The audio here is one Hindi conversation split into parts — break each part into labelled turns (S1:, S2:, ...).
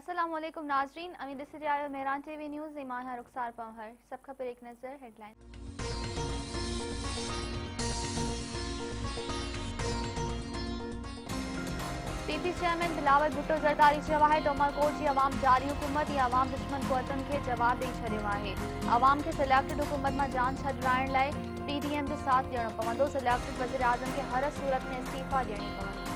S1: अस्सलाम वालेकुम नाजरीन, अमी दिस आयो मेहरान टीवी न्यूज़ ईमान है रुखसार पहर सब खबर एक नजर headline. PP chairman Bilawal Bhutto Zardari चयो आहे त उमरकोट जी अवाम जारी हुकूमत या अवाम दुश्मन कुवतुनि खे जवाब ॾेई छॾियो आहे। अवाम खे सिलेक्टेड हुकूमत मां जान छॾाइण लाइ पीडीएम जो साथ ॾियणो पवंदो। सिलेक्टेड वज़ीर आज़म खे हर सूरत में इस्तीफ़ा ॾियणी पवंदी।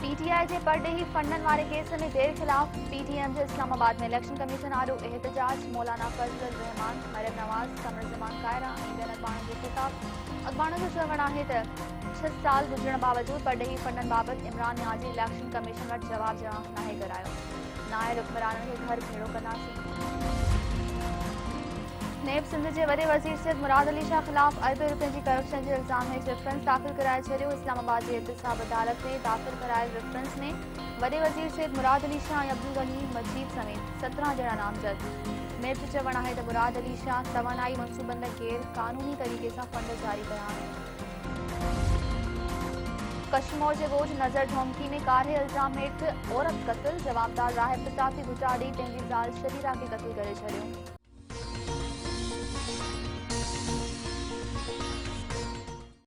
S1: पीटीआई के परडेही फंडन वाले केस में देर खिलाफ पीटीएम जो इस्लामाबाद में इलेक्शन कमीशन आरो एहतजाज। मौलाना फजल रहमान, मरियम नवाज, कमर जमान कायरा ऐं अखबारों के खिताब। अखबारों जो चवण है त 6 साल गुजरण बावजूद परडेही फंडन बाबत इमरान नियाज़ी इलेक्शन कमीशन वटि जवाब नाहे घुरायो। नायब हुक्मराननि खे घर भेड़ो कंदासीं। नेब सिंध के वॾे वज़ीर सैयद मुराद अली शाह ख़िलाफ़ अरबें रुपयनि जी करप्शन के इल्ज़ाम हेठि रेफरेंस दाख़िल कराए छॾियो। इस्लामाबाद की एहतसाब अदालत में दाख़िल करायल रेफरेंस में वॾे वज़ीर सैयद मुराद अली शाह ऐं अब्दुल गनी मजीद समेत 17 ॼणा नामज़द। नेब जो चवण है त मुराद अली शाह तवानाई मनसूबनि लाइ गैर कानूनी तरीक़े से फंड जारी कया आहिनि। कश्मीर के गोज नज़र धोमकी में कारे इल्ज़ाम हेठि औरत क़त्ल। जवाबदार राहिब पिता की गुज़ार ॾेई पंहिंजी ज़ाल शरीरा के क़त्ल करे छॾियो।